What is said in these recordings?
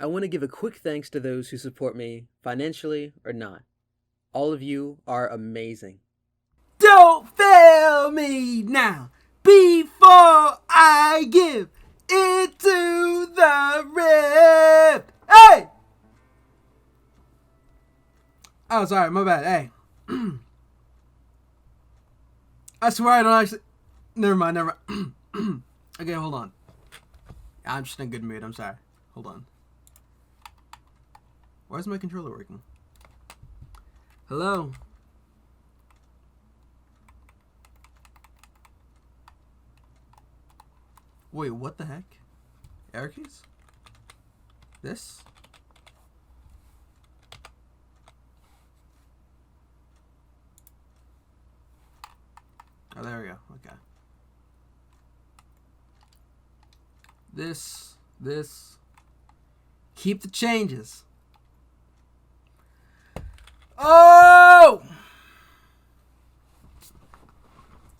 I want to give a quick thanks to those who support me, financially or not. All of you are amazing. Don't fail me now before I give it to the rip. Hey! Oh, sorry, my bad. Hey. I swear I don't actually... Never mind. Okay, hold on. I'm just in a good mood. I'm sorry. Hold on. Why is my controller working? Hello? Wait, what the heck? Air keys? This? Oh, there we go. Okay. This. Keep the changes. Oh!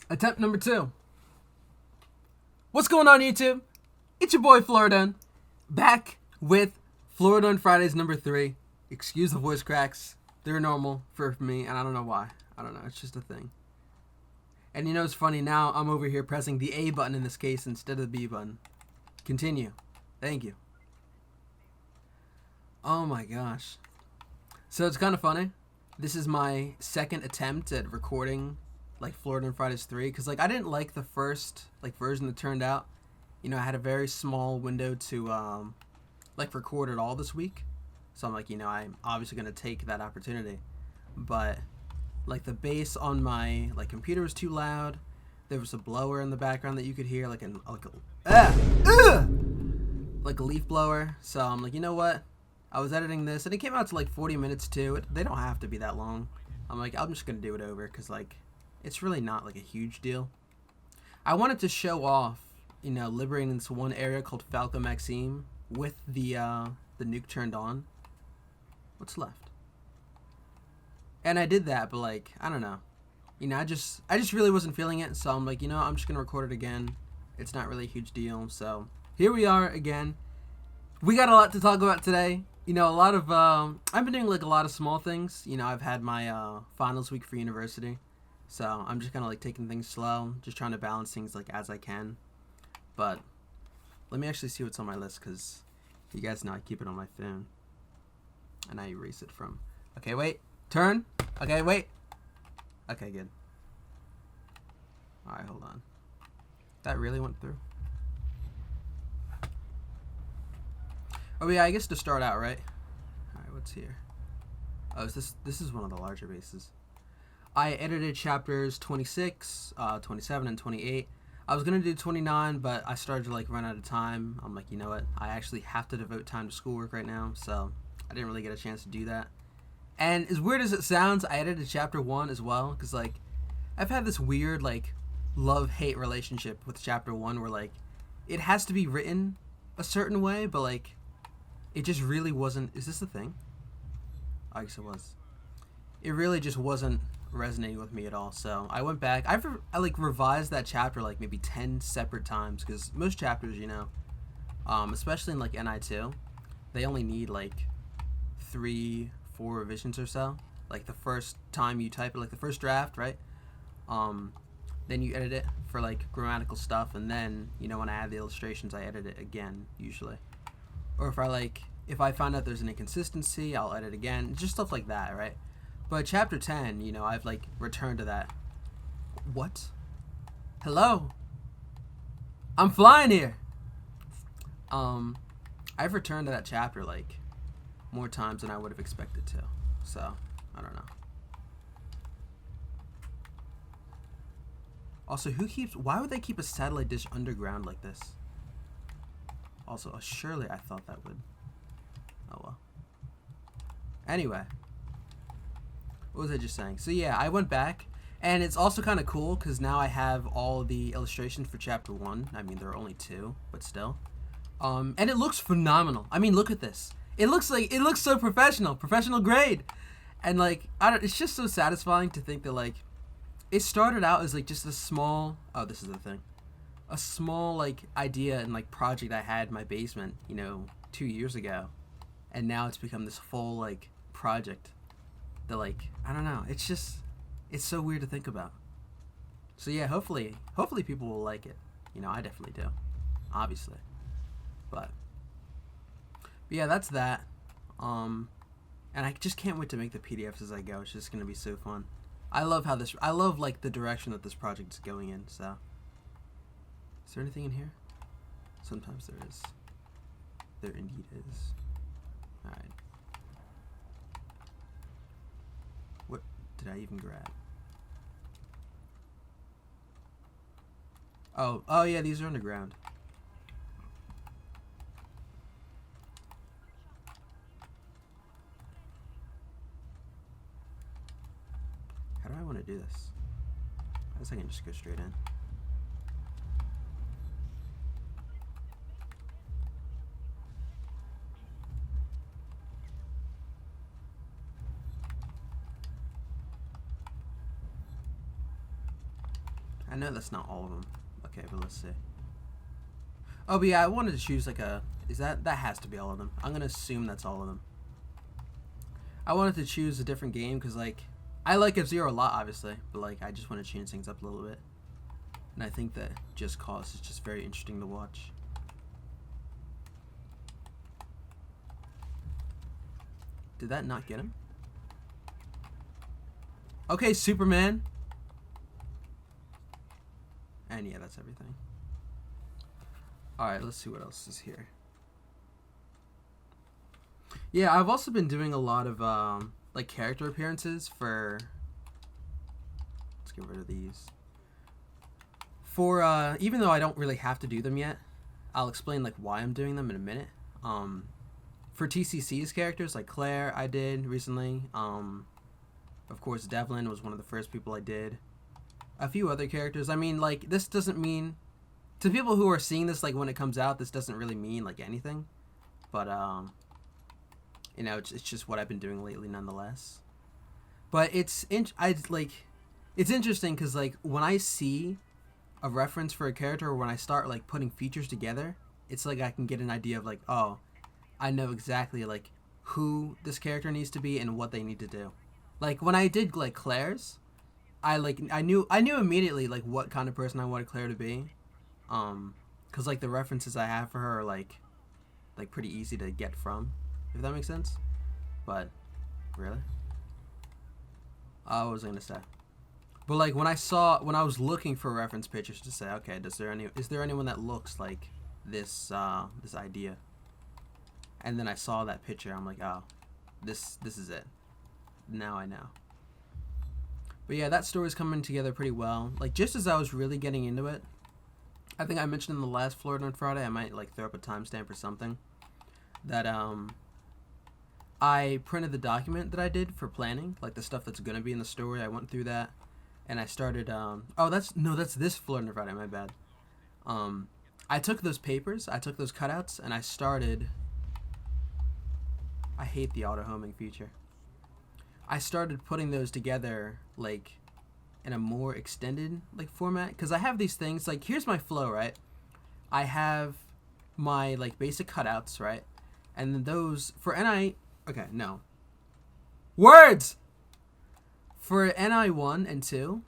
Attempt number 2. What's going on, YouTube? It's your boy Floridone, back with Floridone Fridays number 3. Excuse the voice cracks. They're normal for me, and I don't know why. I don't know. It's just a thing. And you know it's funny, now I'm over here pressing the A button in this case instead of the B button. Continue. Thank you. Oh my gosh. So it's kind of funny. This is my second attempt at recording like Floridone Fridays 3, because like I didn't like the first like version that turned out. You know, I had a very small window to like record it all this week. So I'm like, you know, I'm obviously going to take that opportunity. But like the bass on my like computer was too loud. There was a blower in the background that you could hear, like a leaf blower. So I'm like, you know what? I was editing this, and it came out to like 40 minutes too. They don't have to be that long. I'm like, I'm just gonna do it over, because like, it's really not like a huge deal. I wanted to show off, you know, liberating this one area called Falco Maxime with the nuke turned on. What's left? And I did that, but like, I don't know. You know, I just really wasn't feeling it, so I'm like, you know, I'm just gonna record it again. It's not really a huge deal, so here we are again. We got a lot to talk about today. You know, a lot of, I've been doing like a lot of small things. You know, I've had my finals week for university, so I'm just kind of like taking things slow, just trying to balance things like as I can. But let me actually see what's on my list, because you guys know I keep it on my phone, and I erase it from. Okay, wait, turn. Okay, wait. Okay, good. All right, hold on. That really went through. Oh yeah, I guess to start out, right? Alright, what's here? Oh, this is one of the larger bases. I edited chapters 26, 27, and 28. I was gonna do 29, but I started to like run out of time. I'm like, you know what? I actually have to devote time to schoolwork right now, so I didn't really get a chance to do that. And as weird as it sounds, I edited chapter 1 as well, because like, I've had this weird like love-hate relationship with chapter 1 where like, it has to be written a certain way, but like, it just really wasn't. Is this a thing? I guess it was. It really just wasn't resonating with me at all. So I went back. I like revised that chapter like maybe 10 separate times, because most chapters, you know, especially in like NI2, they only need like 3-4 revisions or so. Like the first time you type it, like the first draft, right? Then you edit it for like grammatical stuff, and then, you know, when I add the illustrations, I edit it again usually. Or if I find out there's an inconsistency, I'll edit again. Just stuff like that, right? But chapter 10, you know, I've like returned to that. What? Hello? I'm flying here. I've returned to that chapter like more times than I would have expected to. So, I don't know. Also, why would they keep a satellite dish underground like this? Also, surely I thought that would. Oh well. Anyway. What was I just saying? So yeah, I went back, and it's also kind of cool because now I have all the illustrations for chapter 1. I mean, there are only 2, but still. And it looks phenomenal. I mean, look at this. It looks so professional grade. And like, it's just so satisfying to think that like, it started out as like just a small, oh, this is the thing. A small like idea and like project I had in my basement, you know, 2 years ago. and now it's become this full like project that like I don't know. It's so weird to think about. So yeah, hopefully people will like it. You know, I definitely do, obviously. But yeah, that's that. And I just can't wait to make the PDFs as I go. It's just gonna be so fun. I love like the direction that this project is going in. So, is there anything in here? Sometimes there is. There indeed is. All right. What did I even grab? Oh yeah, these are underground. How do I want to do this? I guess I can just go straight in. I know that's not all of them. Okay, but let's see. Oh, but yeah, I wanted to choose like a... that has to be all of them. I'm going to assume that's all of them. I wanted to choose a different game because, like, I like F-Zero a lot, obviously. But, like, I just want to change things up a little bit. And I think that Just Cause is just very interesting to watch. Did that not get him? Okay, Superman. And yeah, that's everything. Alright, let's see what else is here. Yeah, I've also been doing a lot of like character appearances for... Let's get rid of these. For even though I don't really have to do them yet, I'll explain like why I'm doing them in a minute. For TCC's characters, like Claire, I did recently. Of course, Devlin was one of the first people I did. A few other characters. I mean, like, this doesn't mean... To people who are seeing this, like, when it comes out, this doesn't really mean, like, anything. But, you know, it's just what I've been doing lately, nonetheless. But it's interesting, because, like, when I see a reference for a character, or when I start, like, putting features together, it's like I can get an idea of, like, oh, I know exactly, like, who this character needs to be and what they need to do. Like, when I did, like, Claire's, I knew immediately like what kind of person I wanted Claire to be, cause like the references I have for her are like pretty easy to get from, if that makes sense. But really, what was I gonna say? But like when I was looking for reference pictures to say, okay, is there anyone that looks like this this idea? And then I saw that picture. I'm like, oh, this is it. Now I know. But yeah, that story's coming together pretty well. Like, just as I was really getting into it, I think I mentioned in the last Floridone Friday, I might, like, throw up a timestamp or something, that, I printed the document that I did for planning, like, the stuff that's gonna be in the story. I went through that, and I started, that's this Floridone Friday, my bad. I took those papers, I took those cutouts, and I started... I hate the auto-homing feature. I started putting those together, like, in a more extended, like, format. Because I have these things, like, here's my flow, right? I have my, like, basic cutouts, right? And then those, for NI, okay, no. Words! For NI 1 and 2,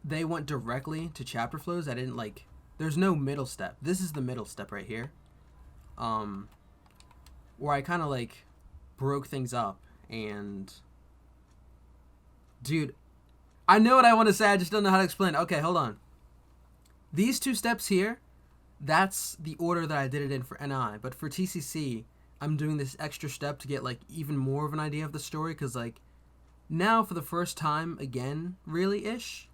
they went directly to chapter flows. I didn't, like, there's no middle step. This is the middle step right here. Where I kind of, like, broke things up and... Dude, I know what I want to say, I just don't know how to explain it. Okay, hold on. These two steps here, that's the order that I did it in for NI. But for TCC, I'm doing this extra step to get, like, even more of an idea of the story. Because, like, now for the first time, again, really-ish,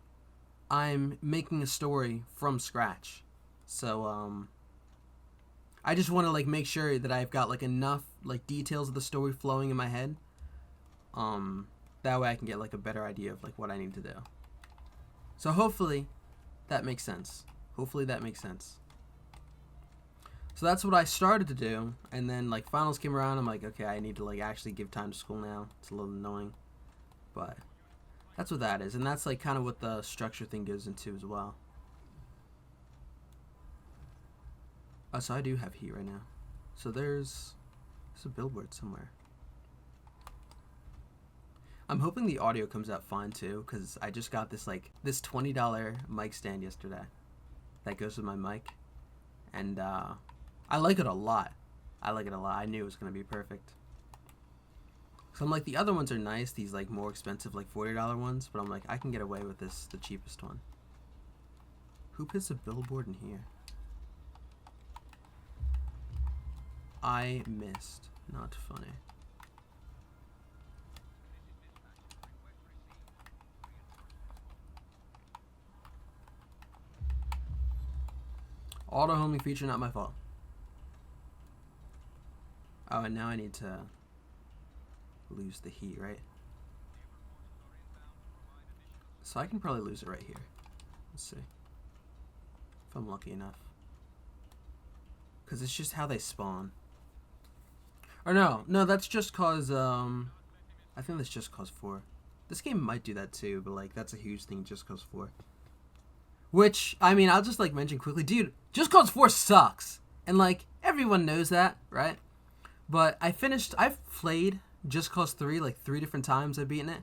I'm making a story from scratch. So, I just want to, like, make sure that I've got, like, enough, like, details of the story flowing in my head. That way I can get, like, a better idea of, like, what I need to do. So hopefully that makes sense. Hopefully that makes sense. So that's what I started to do. And then, like, finals came around. I'm like, okay, I need to, like, actually give time to school now. It's a little annoying. But that's what that is. And that's, like, kind of what the structure thing goes into as well. Oh, so I do have heat right now. So there's There's a billboard somewhere. I'm hoping the audio comes out fine too, because I just got this this $20 mic stand yesterday that goes with my mic, and I like it a lot. I like it a lot. I knew it was gonna be perfect. So I'm like, the other ones are nice, these like more expensive like $40 ones, but I'm like, I can get away with this, the cheapest one. Who puts a billboard in here? I missed. Not funny. Auto homing feature, not my fault. Oh, and now I need to lose the heat, right? So I can probably lose it right here. Let's see. If I'm lucky enough. Because it's just how they spawn. Or no, that's just cause, I think that's just cause 4. This game might do that too, but like, that's a huge thing, just cause 4. Which, I mean, I'll just like mention quickly, dude, Just Cause 4 sucks. And like, everyone knows that, right? But I've played Just Cause 3 like 3 different times. I've beaten it.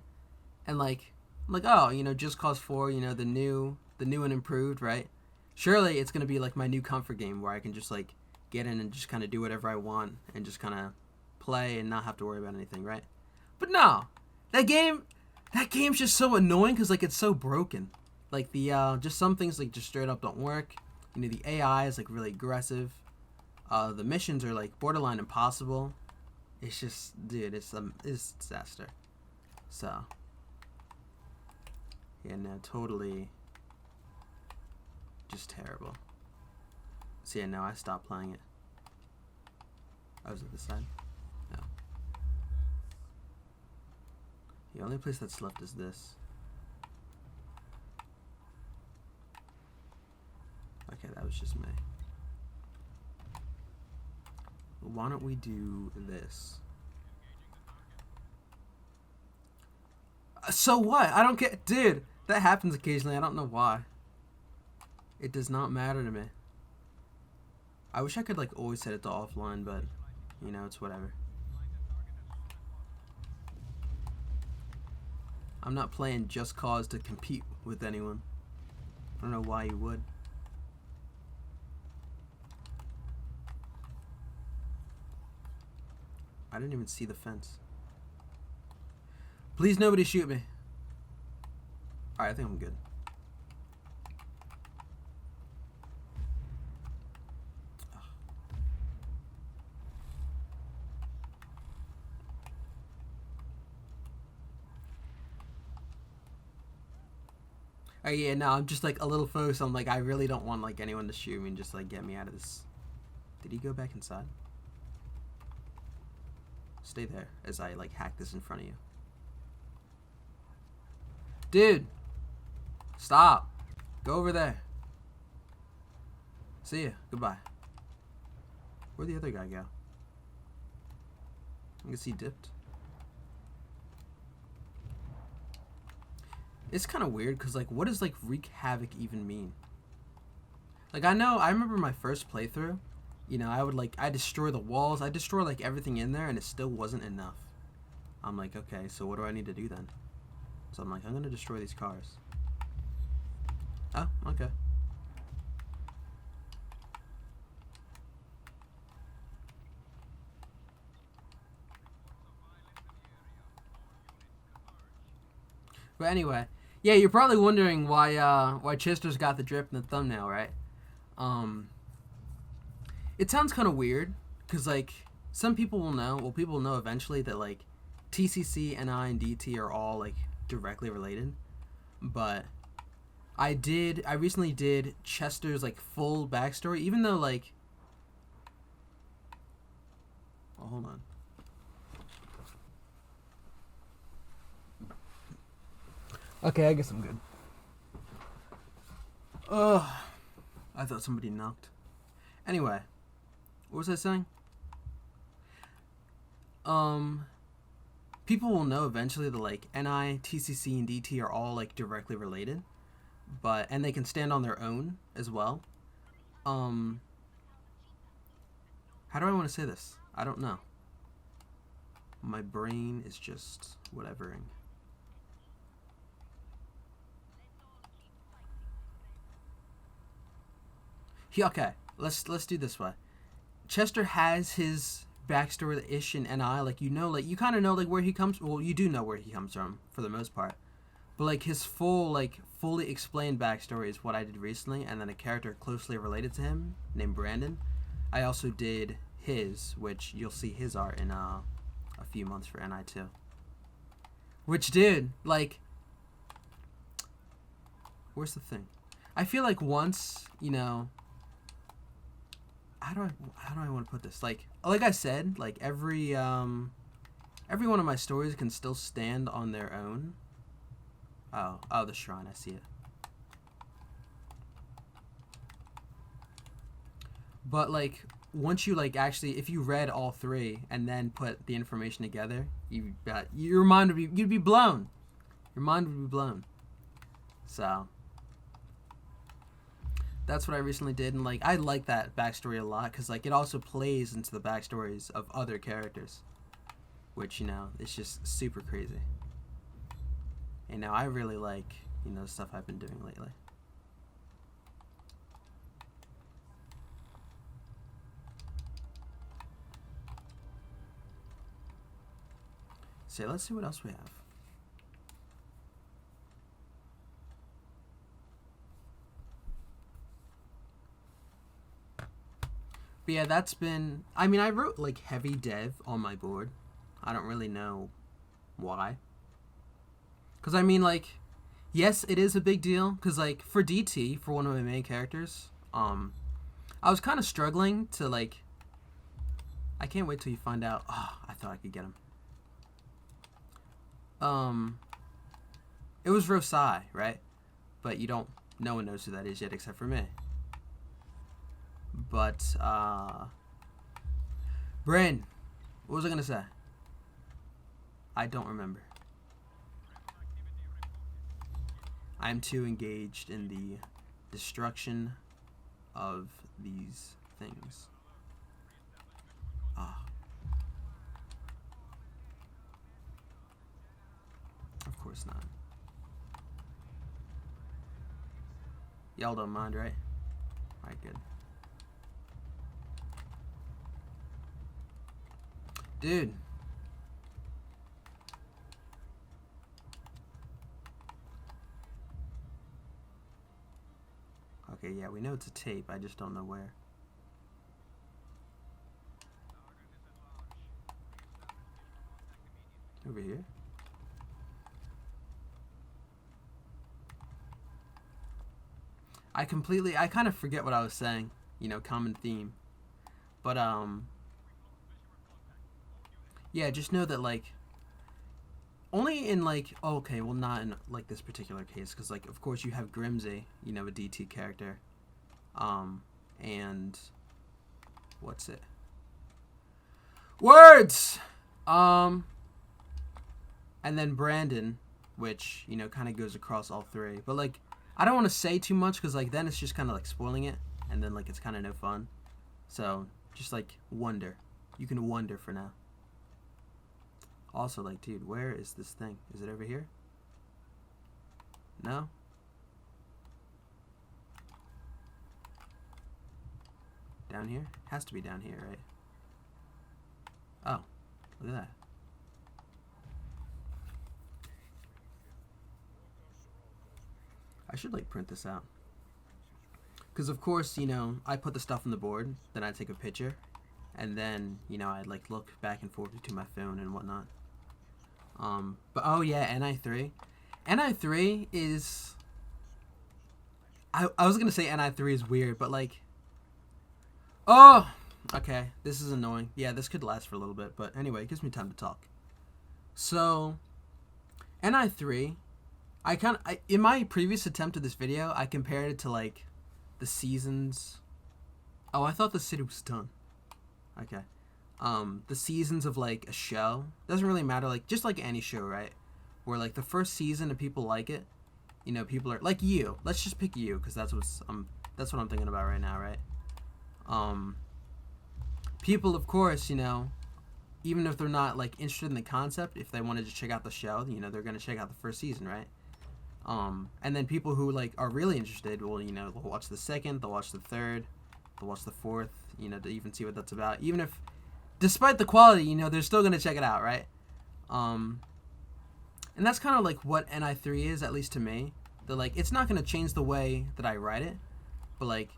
And like, I'm like, oh, you know, Just Cause 4, you know, the new and improved, right? Surely it's gonna be like my new comfort game where I can just like get in and just kind of do whatever I want and just kind of play and not have to worry about anything, right? But no, that game's just so annoying because like it's so broken. Like the just some things like just straight up don't work. You know, the AI is like really aggressive. The missions are like borderline impossible. It's just, dude, it's disaster. So yeah, no, totally just terrible. So yeah, no, I stopped playing it. I was at this side. No. The only place that's left is this. Okay, that was just me. Why don't we do this? So what? I don't get... Dude, that happens occasionally. I don't know why. It does not matter to me. I wish I could, like, always set it to offline, but, you know, it's whatever. I'm not playing Just Cause to compete with anyone. I don't know why you would. I didn't even see the fence. Please nobody shoot me. Alright, I think I'm good. Oh yeah, no, I'm just like a little focused. I'm like, I really don't want like anyone to shoot me and just like get me out of this. Did he go back inside? Stay there as I like hack this in front of you. Dude! Stop! Go over there. See ya. Goodbye. Where'd the other guy go? I guess he dipped. It's kind of weird because like, what does like wreak havoc even mean? Like, I remember my first playthrough. You know, I destroy the walls, I destroy like everything in there, and it still wasn't enough. I'm like, okay, so what do I need to do then? So I'm like, I'm gonna destroy these cars. Oh, okay. But anyway, yeah, you're probably wondering why Chester's got the drip in the thumbnail, right? It sounds kind of weird, because, like, some people will know, well, people will know eventually that, like, TCC, NI, and DT are all, like, directly related. But I recently did Chester's, like, full backstory, even though, like... Oh, hold on. Okay, I guess I'm good. Ugh. I thought somebody knocked. Anyway. What was I saying? People will know eventually that like NI, TCC, and DT are all like directly related, and they can stand on their own as well. How do I want to say this? I don't know. My brain is just whatevering. Okay, let's do this way. Chester has his backstory-ish in NI, like you kind of know like where he comes. Well, you do know where he comes from for the most part, but like his fully explained backstory is what I did recently, and then a character closely related to him named Brandon. I also did his, which you'll see his art in a few months for NI too. Which, dude, like, where's the thing? I feel like once, how do I want to put this? Like I said, like every one of my stories can still stand on their own. Oh, the shrine, I see it. But like once you like actually, if you read all three and then put the information together, your mind would you'd be blown. Your mind would be blown. So that's what I recently did, and like I like that backstory a lot because like it also plays into the backstories of other characters, which it's just super crazy. And now I really like stuff I've been doing lately. So let's see what else we have. But yeah, that's been... I mean, I wrote, like, heavy dev on my board. I don't really know why. Because, I mean, like, yes, it is a big deal. Because, like, for DT, for one of my main characters, I was kind of struggling to, like... I can't wait till you find out. Oh, I thought I could get him. It was Rosai, right? But no one knows who that is yet except for me. But, Brain, what was I gonna say? I don't remember. I'm too engaged in the destruction of these things. Ah. Of course not. Y'all don't mind, right? Alright, good. Dude. Okay, yeah, we know it's a tape. I just don't know where. Over here? I kind of forget what I was saying. Common theme. But, yeah, just know that, like, only in, like, okay, well, not in, like, this particular case, because, like, of course you have Grimsey, a DT character, and, what's it? Words! And then Brandon, which, kind of goes across all three, but, like, I don't want to say too much, because, like, then it's just kind of, like, spoiling it, and then, like, it's kind of no fun, so, just, like, wonder. You can wonder for now. Also, like, dude, where is this thing? Is it over here? No? Down here? Has to be down here, right? Oh, look at that. I should, like, print this out. Because, of course, I put the stuff on the board, then I take a picture, and then, I'd, like, look back and forth to my phone and whatnot. But oh yeah, NI3. NI3 is... I was gonna say NI3 is weird, but like... Oh! Okay, this is annoying. Yeah, this could last for a little bit, but anyway, it gives me time to talk. So, NI3, in my previous attempt at this video, I compared it to like the seasons... Oh, I thought the city was done. Okay. The seasons of like a show doesn't really matter, like just like any show, right? Where like the first season and people like it, people are like you. Let's just pick you because that's what I'm thinking about right now, right? People, of course, even if they're not like interested in the concept, if they want to just check out the show, you know, they're gonna check out the first season, right? And then people who like are really interested will, you know, they'll watch the second, they'll watch the third, they'll watch the fourth, you know, to even see what that's about. Even if, despite the quality, you know, they're still gonna check it out, right? And that's kind of like what NI3 is, at least to me. That like it's not gonna change the way that I write it, but like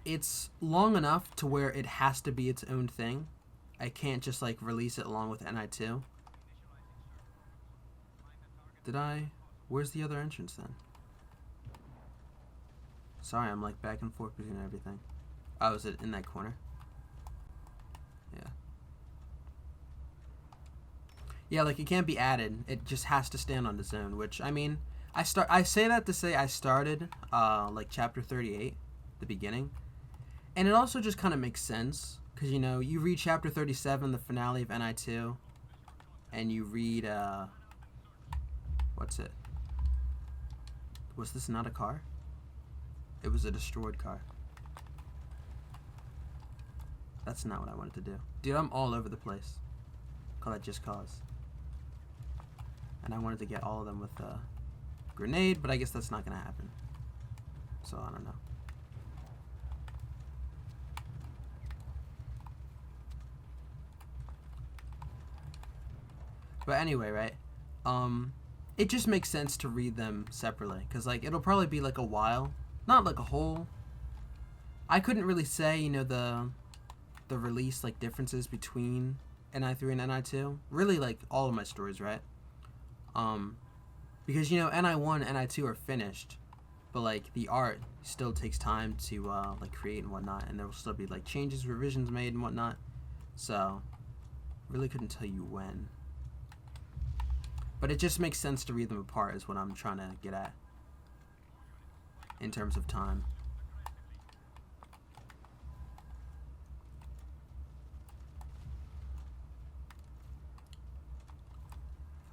it's long enough to where it has to be its own thing. I can't just like release it along with NI2. Did I? Where's the other entrance then? Sorry, I'm like back and forth between everything. Oh, is it in that corner? Yeah. Yeah, like it can't be added. It just has to stand on its own, which I mean, I say that to say I started like chapter 38, the beginning. And it also just kind of makes sense cuz you know, you read chapter 37, the finale of NI2, and you read what's it? Was this not a car? It was a destroyed car. That's not what I wanted to do. Dude, I'm all over the place. Call that Just Cause. And I wanted to get all of them with a grenade, but I guess that's not going to happen. So, I don't know. But anyway, right? It just makes sense to read them separately. Because, like, it'll probably be, like, a while. Not, like, a whole... I couldn't really say, you know, the release, like, differences between NI3 and NI2. Really, like, all of my stories, right? Because, you know, NI1 and NI2 are finished. But, like, the art still takes time to, like, create and whatnot. And there will still be, like, changes, revisions made and whatnot. So, really couldn't tell you when. But it just makes sense to read them apart is what I'm trying to get at. In terms of time.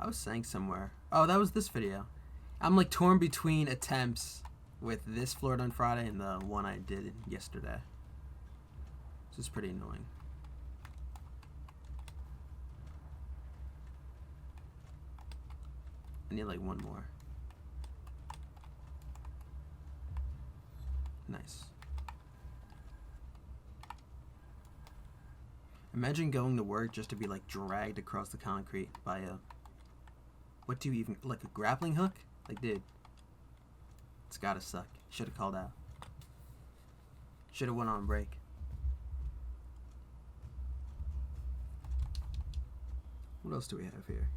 I was saying somewhere. Oh, that was this video. I'm like torn between attempts with this Floridone Friday and the one I did yesterday. This is pretty annoying. I need like one more. Nice. Imagine going to work just to be like dragged across the concrete by a... What do you even... Like a grappling hook? Like, dude. It's gotta suck. Should have called out. Should have went on break. What else do we have here?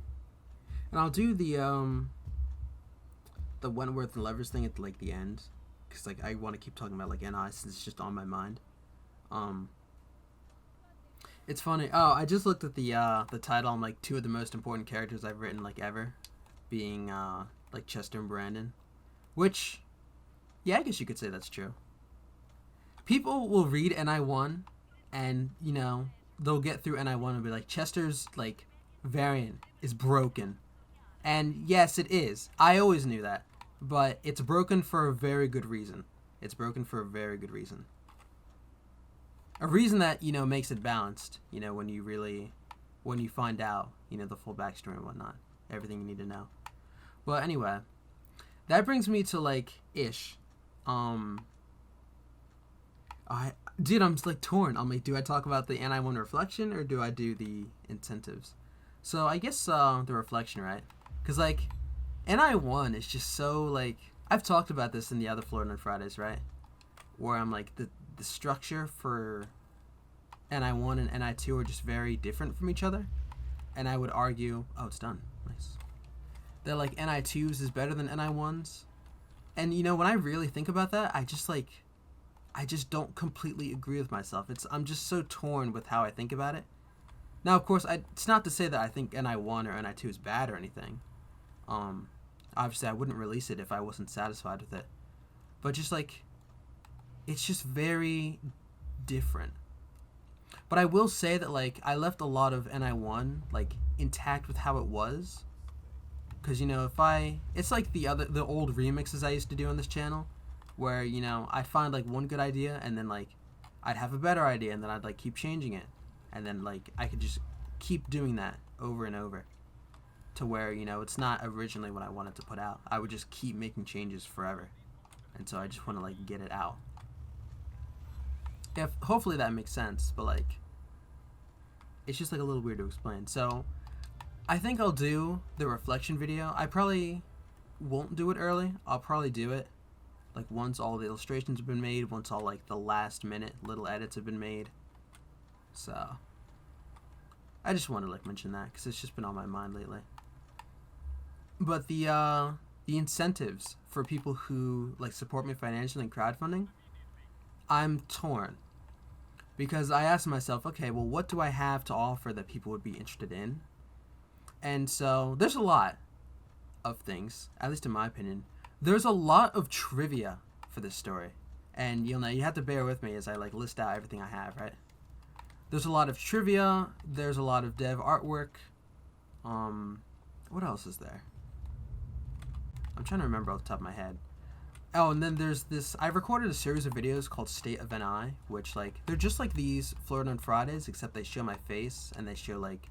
And I'll do the Wentworth and Levers thing at like the end, because like I want to keep talking about like NI since it's just on my mind. It's funny. Oh, I just looked at the title. I'm like two of the most important characters I've written like ever, being like Chester and Brandon, which, yeah, I guess you could say that's true. People will read NI1, and you know they'll get through NI1 and be like, Chester's like variant is broken. And yes, it is. I always knew that. But it's broken for a very good reason. It's broken for a very good reason. A reason that, you know, makes it balanced, you know, when you find out, you know, the full backstory and whatnot. Everything you need to know. Well, anyway, that brings me to, like, ish. Dude, I'm like torn. I'm like, do I talk about the NI1 reflection or do I do the incentives? So I guess the reflection, right? Because, like, NI1 is just so, like... I've talked about this in the other Floridone Fridays, right? Where I'm, like, the structure for NI1 and NI2 are just very different from each other. And I would argue... Oh, it's done. Nice. That, like, NI2s is better than NI1s. And, you know, when I really think about that, I just don't completely agree with myself. I'm just so torn with how I think about it. Now, of course, it's not to say that I think NI1 or NI2 is bad or anything. Obviously I wouldn't release it if I wasn't satisfied with it. But just like, it's just very different. But I will say that like, I left a lot of NI1 like intact with how it was. Cause you know, it's like the old remixes I used to do on this channel. Where, you know, I'd find like one good idea and then like, I'd have a better idea and then I'd like keep changing it. And then like, I could just keep doing that over and over to where, it's not originally what I wanted to put out. I would just keep making changes forever. And so I just want to, like, get it out. Hopefully that makes sense, but, like, it's just, like, a little weird to explain. So I think I'll do the reflection video. I probably won't do it early. I'll probably do it, like, once all the illustrations have been made, once all, like, the last minute little edits have been made. So I just wanted to, like, mention that because it's just been on my mind lately. But the incentives for people who, like, support me financially in crowdfunding, I'm torn. Because I asked myself, okay, well, what do I have to offer that people would be interested in? And so there's a lot of things, at least in my opinion. There's a lot of trivia for this story. And you have to bear with me as I, like, list out everything I have, right? There's a lot of trivia. There's a lot of dev artwork. What else is there? I'm trying to remember off the top of my head. Oh, and then there's this. I recorded a series of videos called State of NI, which, like, they're just like these Floridone Fridays, except they show my face and they show, like,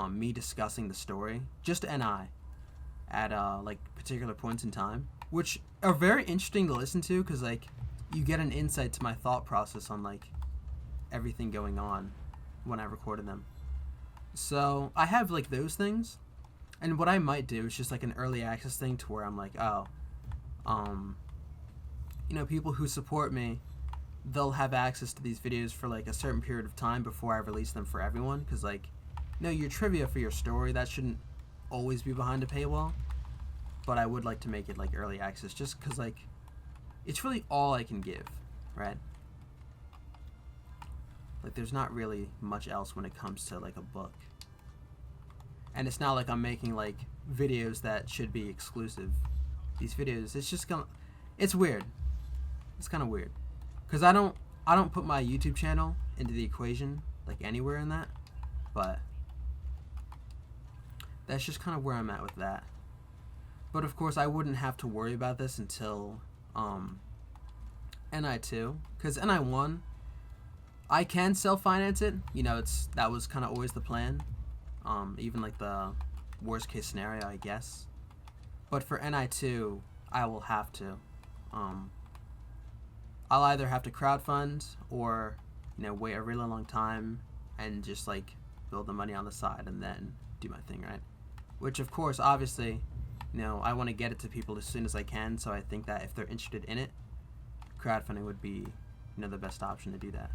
me discussing the story, just NI, at like particular points in time, which are very interesting to listen to because, like, you get an insight to my thought process on, like, everything going on when I recorded them. So I have, like, those things, and what I might do is just, like, an early access thing to where I'm like, oh, people who support me, they'll have access to these videos for, like, a certain period of time before I release them for everyone, because, like, your trivia for your story, that shouldn't always be behind a paywall, but I would like to make it, like, early access, just because, like, it's really all I can give, right? Like, there's not really much else when it comes to, like, a book. And it's not like I'm making, like, videos that should be exclusive. These videos, it's just gonna, it's weird. It's kind of weird. Because I don't put my YouTube channel into the equation, like, anywhere in that. But that's just kind of where I'm at with that. But, of course, I wouldn't have to worry about this until NI2. Because NI1, I can self-finance it. That was kind of always the plan. Even, like, the worst case scenario, I guess. But for NI2, I will have to. I'll either have to crowdfund or, wait a really long time and just, like, build the money on the side and then do my thing, right? Which, of course, obviously, I want to get it to people as soon as I can, so I think that if they're interested in it, crowdfunding would be, the best option to do that.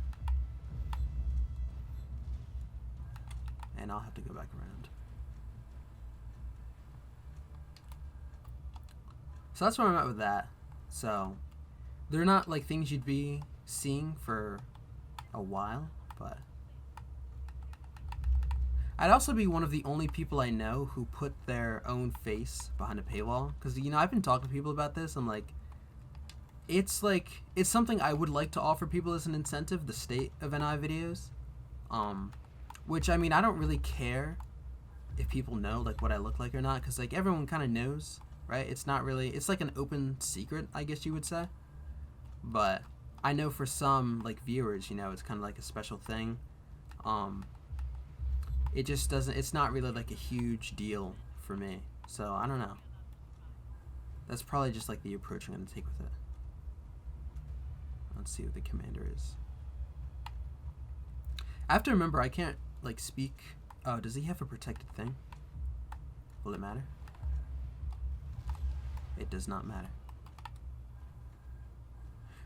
And I'll have to go back around. So that's where I'm at with that. So they're not, like, things you'd be seeing for a while, but I'd also be one of the only people I know who put their own face behind a paywall. Because, I've been talking to people about this. I'm like, it's something I would like to offer people as an incentive, the State of NI videos. Which, I don't really care if people know, like, what I look like or not. Because, like, everyone kind of knows, right? It's not really, it's like an open secret, I guess you would say. But I know for some, like, viewers, it's kind of like a special thing. It just doesn't, it's not really, like, a huge deal for me. So, I don't know. That's probably just, like, the approach I'm going to take with it. Let's see what the commander is. I have to remember, I can't, like, speak. Oh, does he have a protected thing? Will it matter? It does not matter.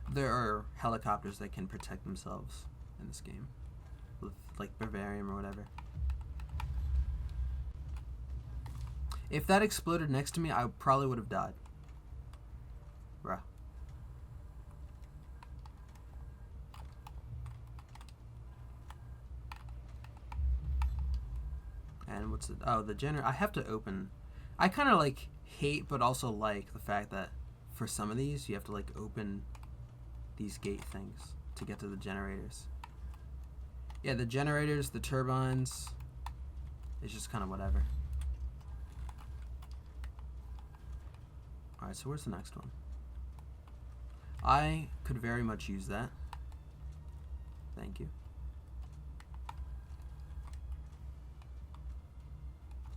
There are helicopters that can protect themselves in this game. With, like, Bavarium or whatever. If that exploded next to me, I probably would have died. Bruh. And what's it? Oh, the generator. I have to open. I kind of, like, hate but also like the fact that for some of these you have to, like, open these gate things to get to the generators. Yeah, the generators, the turbines, it's just kind of whatever. Alright, so where's the next one? I could very much use that. Thank you.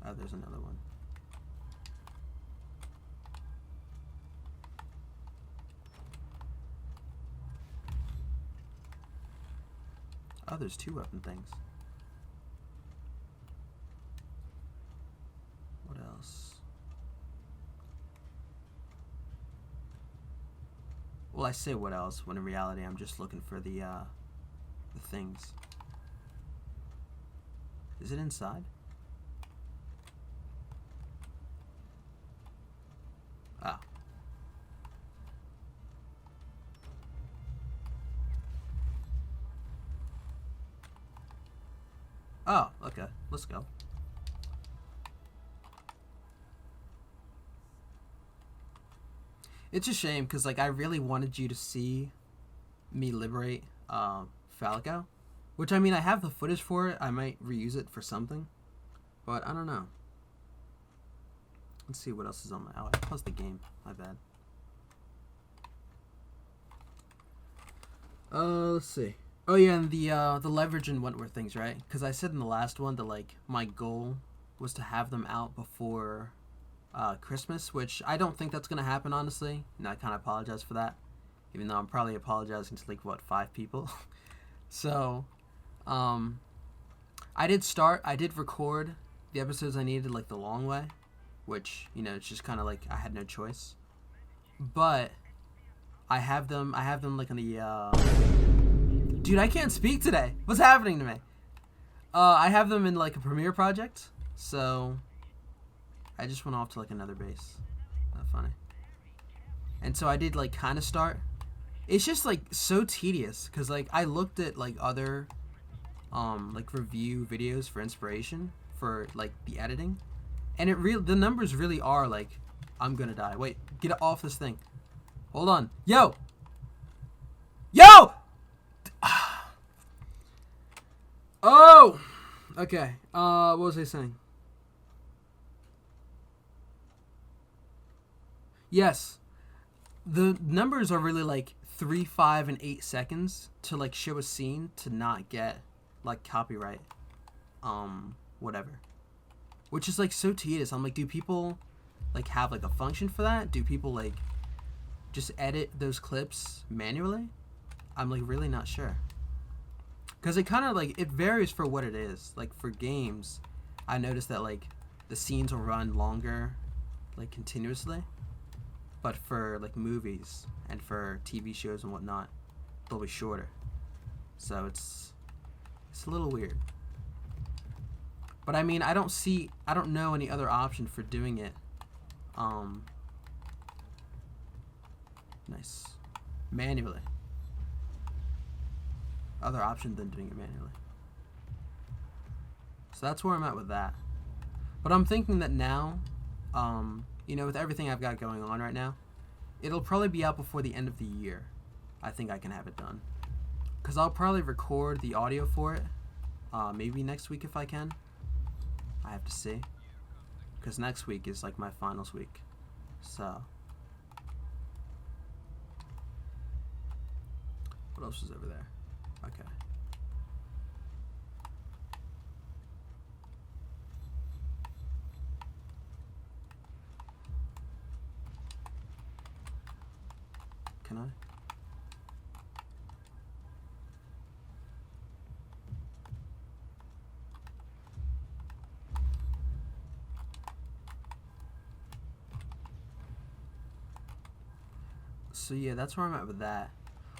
Oh, there's another one. Oh, there's 2 weapon things. What else? Well, I say what else when in reality I'm just looking for the things. Is it inside? Ah. Oh, okay. Let's go. It's a shame because, like, I really wanted you to see me liberate Falco. Which, I mean, I have the footage for it. I might reuse it for something. But I don't know. Let's see what else is on my... Oh, I paused the game. My bad. Let's see. Oh, yeah, and the leverage and WentW things, right? Because I said in the last one that, like, my goal was to have them out before Christmas, which I don't think that's going to happen, honestly. And I kind of apologize for that. Even though I'm probably apologizing to, like, what, 5 people? So... I did record the episodes I needed, like, the long way, which, you know, it's just kind of like I had no choice. But I have them like on the, dude, I can't speak today. What's happening to me? I have them in, like, a Premiere project, so I just went off to, like, another base. Not funny. And so I did, like, kind of start. It's just, like, so tedious, because, like, I looked at, like, other... like review videos for inspiration for, like, the editing, and the numbers really are like, I'm gonna die. Wait, get off this thing. Hold on. Yo! Oh! Okay. What was I saying? Yes. The numbers are really, like, 3, 5, and 8 seconds to, like, show a scene to not get, like, copyright, whatever, which is, like, so tedious. I'm like, do people, like, have, like, a function for that? Do people, like, just edit those clips manually? I'm, like, really not sure, because it kind of, like, it varies for what it is. Like, for games, I noticed that, like, the scenes will run longer, like, continuously, but for, like, movies and for TV shows and whatnot, they'll be shorter. So it's a little weird. But I mean, I don't know any other option for doing it. Nice. Manually. Other option than doing it manually. So that's where I'm at with that. But I'm thinking that now, you know, with everything I've got going on right now, it'll probably be out before the end of the year. I think I can have it done. Because I'll probably record the audio for it. Maybe next week if I can. I have to see. Because next week is, like, my finals week. So. What else is over there? Okay. Can I? So yeah, that's where I'm at with that.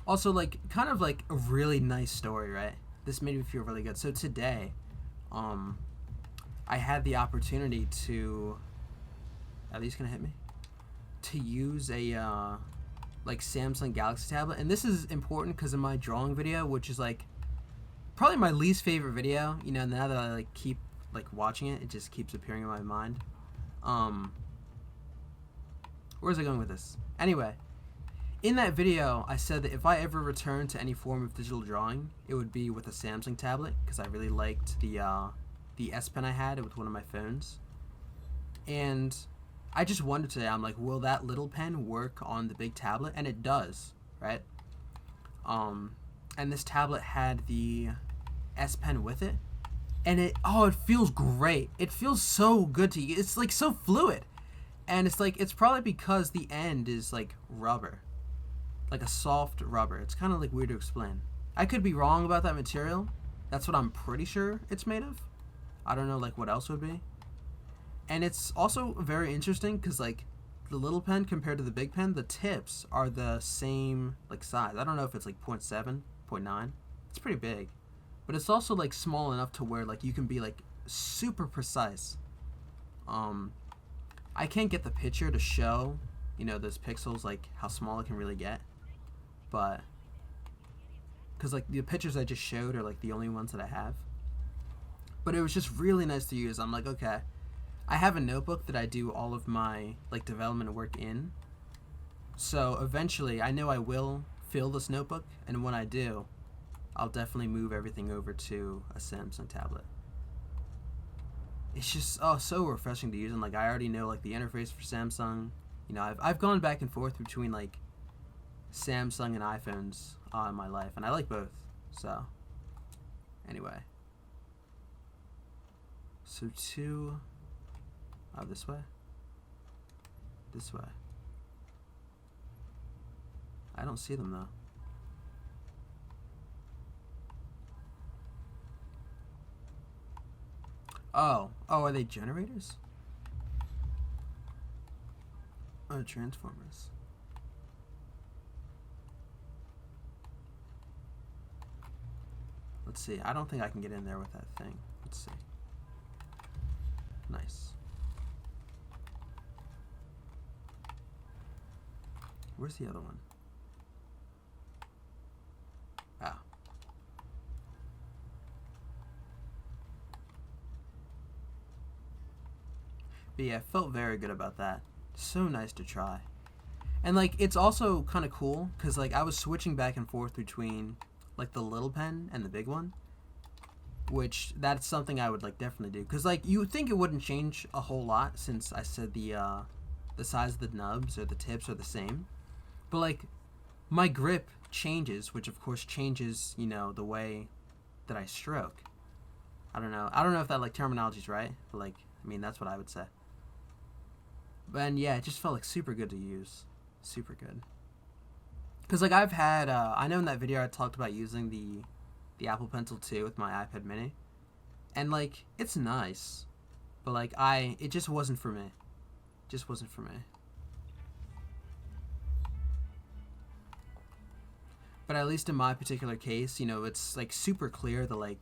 Also, like, kind of like a really nice story, right? This made me feel really good. So today, I had the opportunity to, at least gonna hit me, to use a like, Samsung Galaxy tablet. And this is important because in my drawing video, which is, like, probably my least favorite video, you know, now that I, like, keep, like, watching it, it just keeps appearing in my mind. Where's I going with this? Anyway, in that video, I said that if I ever return to any form of digital drawing, it would be with a Samsung tablet, because I really liked the S Pen I had with one of my phones. And I just wondered today, I'm like, will that little pen work on the big tablet? And it does, right? And this tablet had the S Pen with it, and it feels great. It feels so good to you. It's like so fluid, and it's probably because the end is like rubber, like a soft rubber. It's kind of like weird to explain. I could be wrong about that material. That's what I'm pretty sure it's made of. I don't know like what else would be. And it's also very interesting because like the little pen compared to the big pen, the tips are the same like size. I don't know if it's like 0.7, 0.9. It's pretty big. But it's also like small enough to where like you can be like super precise. I can't get the picture to show, those pixels, like how small it can really get. But because like the pictures I just showed are like the only ones that I have. But it was just really nice to use. I'm like, okay, I have a notebook that I do all of my like development work in. So eventually, I know I will fill this notebook, and when I do, I'll definitely move everything over to a Samsung tablet. It's just so refreshing to use, and like I already know like the interface for Samsung. I've gone back and forth between like Samsung and iPhones in my life, and I like both. So anyway, so this way, this way. I don't see them though. Oh, are they generators? Oh, transformers. Let's see. I don't think I can get in there with that thing. Let's see. Nice. Where's the other one? Ah. But yeah, felt very good about that. So nice to try. And like it's also kind of cool because like I was switching back and forth between like the little pen and the big one, which that's something I would like definitely do because like you would think it wouldn't change a whole lot since I said the size of the nubs or the tips are the same, but like my grip changes, which of course changes the way that I stroke. I don't know if that like terminology is right, but like I mean that's what I would say. And yeah, it just felt like super good to use. Super good. Because like I've had, I know in that video I talked about using the Apple Pencil 2 with my iPad mini. And like, it's nice. But like it just wasn't for me. Just wasn't for me. But at least in my particular case, it's like super clear that like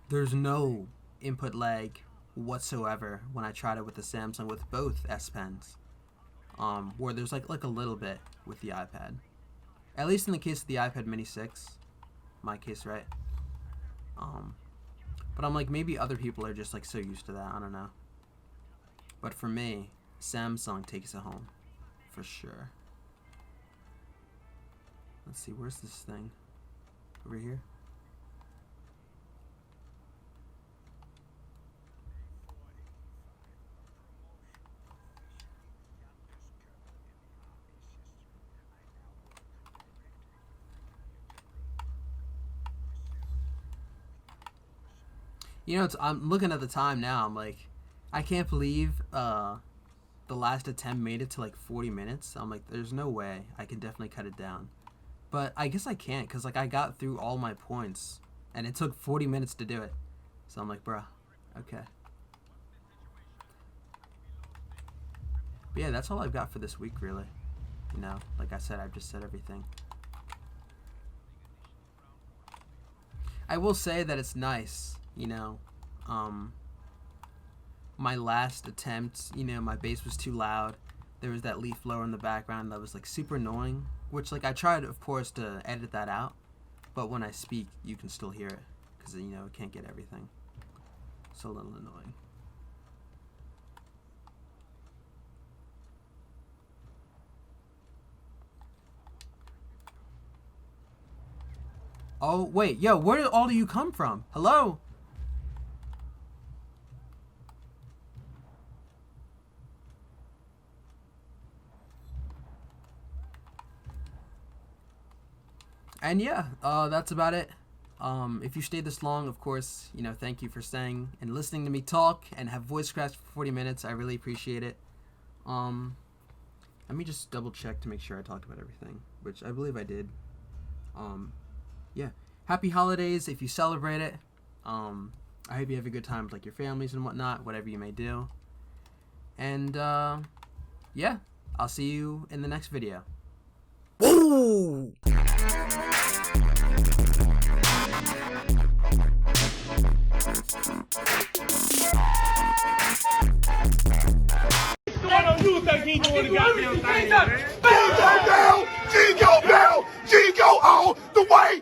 there's no input lag whatsoever when I tried it with the Samsung with both S Pens. Where there's like a little bit with the iPad. At least in the case of the iPad Mini 6. My case, right? But I'm like maybe other people are just like so used to that, I don't know. But for me, Samsung takes it home. For sure. Let's see, where's this thing? Over here? I'm looking at the time now. I'm like, I can't believe the last attempt made it to like 40 minutes. I'm like, there's no way I can definitely cut it down. But I guess I can't because like I got through all my points and it took 40 minutes to do it. So I'm like, bruh, okay. But yeah, that's all I've got for this week, really. Like I said, I've just said everything. I will say that it's nice. My last attempt, my bass was too loud. There was that leaf blower in the background that was like super annoying, which like I tried of course to edit that out, but when I speak you can still hear it because it can't get everything. It's a little annoying. Oh wait, yo, where did all of you come from? Hello? And yeah, that's about it. If you stayed this long, of course, thank you for staying and listening to me talk and have voice cracks for 40 minutes. I really appreciate it. Let me just double check to make sure I talked about everything, which I believe I did. Yeah. Happy holidays if you celebrate it. I hope you have a good time with your families and whatnot, whatever you may do. And yeah, I'll see you in the next video. Woo! You think he doing the goddamn thing, man? G go down, G go down, G go all the way.